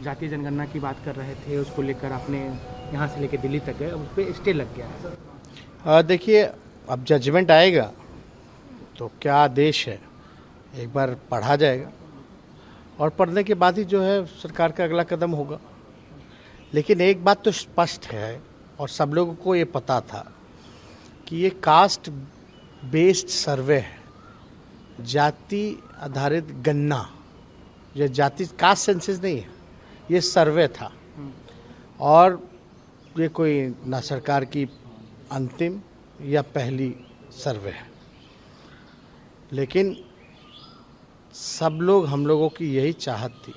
जातीय जनगणना की बात कर रहे थे, उसको लेकर आपने यहाँ से लेकर दिल्ली तक गए, अब उस पर स्टे लग गया है। देखिए, अब जजमेंट आएगा तो क्या आदेश है एक बार पढ़ा जाएगा और पढ़ने के बाद ही जो है सरकार का अगला कदम होगा। लेकिन एक बात तो स्पष्ट है और सब लोगों को ये पता था कि ये कास्ट बेस्ड सर्वे है, जाति आधारित गणना, ये जाति कास्ट सेंसस नहीं है, ये सर्वे था। और ये कोई ना सरकार की अंतिम या पहली सर्वे है, लेकिन सब लोग, हम लोगों की यही चाहत थी,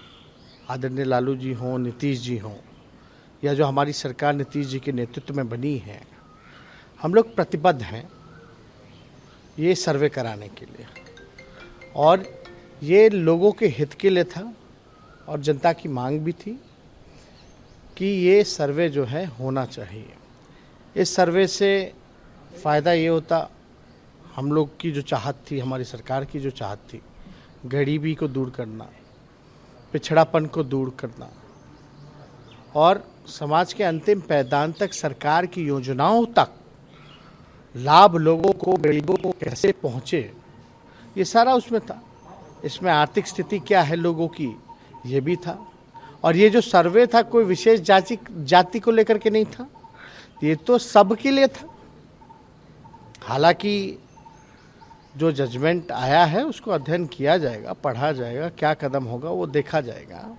आदरणीय लालू जी हों, नीतीश जी हों, या जो हमारी सरकार नीतीश जी के नेतृत्व में बनी है, हम लोग प्रतिबद्ध हैं ये सर्वे कराने के लिए। और ये लोगों के हित के लिए था और जनता की मांग भी थी कि ये सर्वे जो है होना चाहिए। इस सर्वे से फ़ायदा ये होता, हम लोग की जो चाहत थी, हमारी सरकार की जो चाहत थी, गरीबी को दूर करना, पिछड़ापन को दूर करना और समाज के अंतिम पैदान तक सरकार की योजनाओं तक लाभ लोगों को, गरीबों को कैसे पहुँचे, ये सारा उसमें था। इसमें आर्थिक स्थिति क्या है लोगों की, ये भी था। और ये जो सर्वे था कोई विशेष जाति को लेकर के नहीं था, ये तो सबके लिए था। हालांकि जो जजमेंट आया है उसको अध्ययन किया जाएगा, पढ़ा जाएगा, क्या कदम होगा वो देखा जाएगा।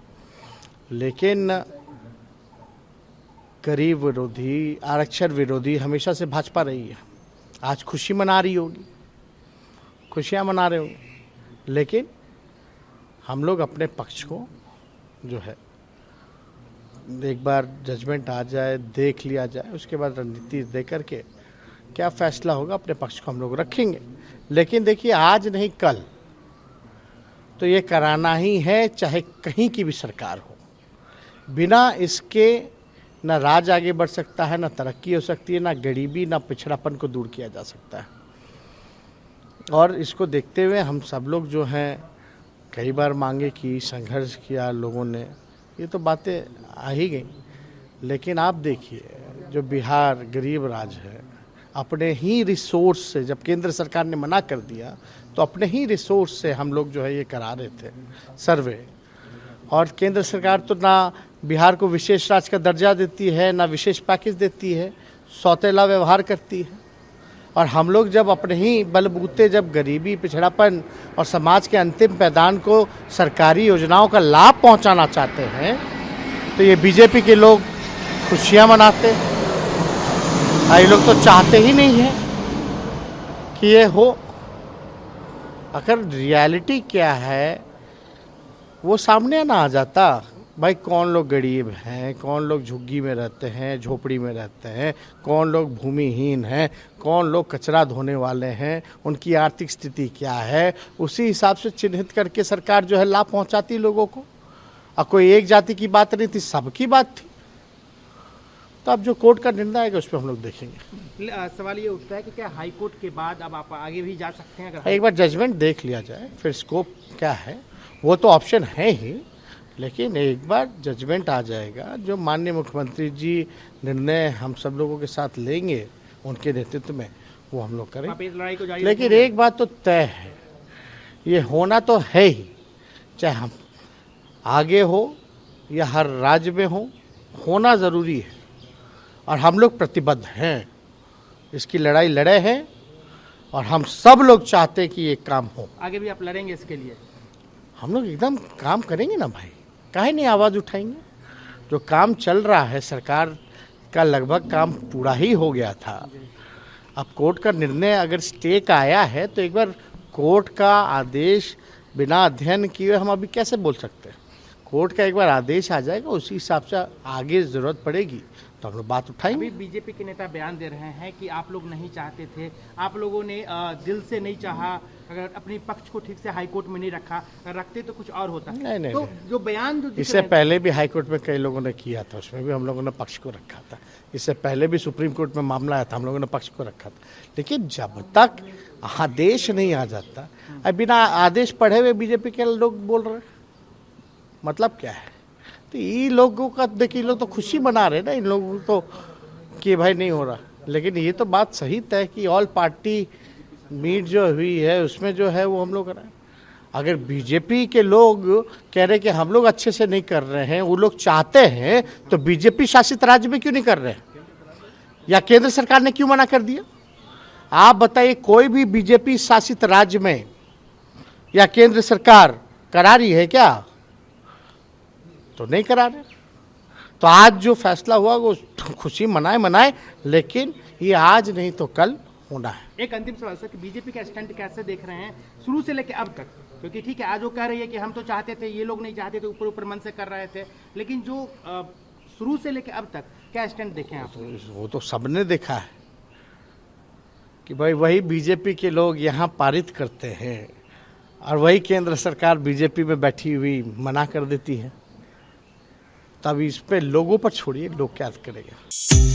लेकिन गरीब विरोधी, आरक्षण विरोधी हमेशा से भाजपा रही है। आज खुशी मना रही होगी, खुशियां मना रहे होंगे, लेकिन हम लोग अपने पक्ष को जो है एक बार जजमेंट आ जाए, देख लिया जाए, उसके बाद रणनीति दे करके क्या फैसला होगा अपने पक्ष को हम लोग रखेंगे। लेकिन देखिए, आज नहीं कल तो ये कराना ही है, चाहे कहीं की भी सरकार हो। बिना इसके ना राज आगे बढ़ सकता है, ना तरक्की हो सकती है, ना गरीबी, ना पिछड़ापन को दूर किया जा सकता है। और इसको देखते हुए हम सब लोग जो हैं, कई बार मांगे की, संघर्ष किया लोगों ने, ये तो बातें आ ही गई। लेकिन आप देखिए, जो बिहार गरीब राज्य है, अपने ही रिसोर्स से, जब केंद्र सरकार ने मना कर दिया तो अपने ही रिसोर्स से हम लोग जो है ये करा रहे थे सर्वे। और केंद्र सरकार तो ना बिहार को विशेष राज्य का दर्जा देती है, ना विशेष पैकेज देती है, सौतेला व्यवहार करती है। और हम लोग जब अपने ही बलबूते, जब गरीबी, पिछड़ापन और समाज के अंतिम पैदान को सरकारी योजनाओं का लाभ पहुंचाना चाहते हैं, तो ये बीजेपी के लोग खुशियां मनाते। ये लोग तो चाहते ही नहीं है कि ये हो। अगर रियलिटी क्या है वो सामने ना आ जाता, भाई कौन लोग गरीब हैं, कौन लोग झुग्गी में रहते हैं, झोपड़ी में रहते हैं, कौन लोग भूमिहीन हैं, कौन लोग कचरा धोने वाले हैं, उनकी आर्थिक स्थिति क्या है, उसी हिसाब से चिन्हित करके सरकार जो है लाभ पहुंचाती लोगों को। और कोई एक जाति की बात नहीं थी, सबकी बात थी। तो अब जो कोर्ट का निर्णय आएगा उस पर हम लोग देखेंगे। सवाल ये उठता है कि क्या हाई कोर्ट के बाद अब आप आगे भी जा सकते हैं? अगर एक बार जजमेंट देख लिया जाए, फिर स्कोप क्या है वो तो ऑप्शन है ही, लेकिन एक बार जजमेंट आ जाएगा, जो माननीय मुख्यमंत्री जी निर्णय हम सब लोगों के साथ लेंगे उनके नेतृत्व में, वो हम लोग करेंगे। आप इस लड़ाई को जारी लेकिन रखेंगे? एक बात तो तय है, ये होना तो है ही, चाहे हम आगे हो या हर राज्य में हो, होना ज़रूरी है। और हम लोग प्रतिबद्ध हैं, इसकी लड़ाई लड़े हैं और हम सब लोग चाहते हैं कि ये काम हो। आगे भी आप लड़ेंगे इसके लिए? हम लोग एकदम काम करेंगे ना भाई, काहे नहीं आवाज़ उठाएंगे। जो काम चल रहा है, सरकार का लगभग काम पूरा ही हो गया था। अब कोर्ट का निर्णय अगर स्टे का आया है तो एक बार कोर्ट का आदेश बिना अध्ययन किए हम अभी कैसे बोल सकते हैं। कोर्ट का एक बार आदेश आ जाएगा, उसी हिसाब से आगे ज़रूरत पड़ेगी तो हम लोग बात उठाएंगे। अभी बीजेपी के नेता बयान दे रहे हैं कि आप लोग नहीं चाहते थे, आप लोगों ने दिल से नहीं चाहा, अगर अपने पक्ष को ठीक से हाई कोर्ट में नहीं रखा, अगर रखते तो कुछ और होता। नहीं, तो जो बयान जो इससे पहले भी हाई कोर्ट में कई लोगों ने किया था, उसमें भी हम लोगों ने पक्ष को रखा था। इससे पहले भी सुप्रीम कोर्ट में मामला आया था, हम लोगों ने पक्ष को रखा था। लेकिन जब तक आदेश नहीं आ जाता, अब बिना आदेश पढ़े हुए बीजेपी के लोग बोल रहे, मतलब क्या है? तो ये लोगों का देखिए, लोग तो खुशी मना रहे ना इन लोगों को कि भाई नहीं हो रहा। लेकिन ये तो बात सही तय कि ऑल पार्टी मीट जो हुई है उसमें जो है वो हम लोग कराएं। अगर बीजेपी के लोग कह रहे कि हम लोग अच्छे से नहीं कर रहे हैं, वो लोग चाहते हैं, तो बीजेपी शासित राज्य में क्यों नहीं कर रहे हैं, या केंद्र सरकार ने क्यों मना कर दिया? आप बताइए, कोई भी बीजेपी शासित राज्य में या केंद्र सरकार करा रही है क्या? तो नहीं करा रहे। तो आज जो फैसला हुआ वो खुशी मनाए, लेकिन ये आज नहीं तो कल होना है। एक अंतिम सवाल सर, कि बीजेपी का स्टंट कैसे देख रहे हैं शुरू से लेकर अब तक? क्योंकि ठीक है, आज वो कह रही है कि हम तो चाहते थे, ये लोग नहीं चाहते थे, ऊपर ऊपर मन से कर रहे थे, लेकिन जो शुरू से लेकर अब तक क्या स्टंट देखे आप? वो तो सबने देखा है कि भाई वही बीजेपी के लोग यहाँ पारित करते हैं और वही केंद्र सरकार बीजेपी में बैठी हुई मना कर देती है। तब इस पे लोगों पर छोड़िए, लोग क्या करेंगे।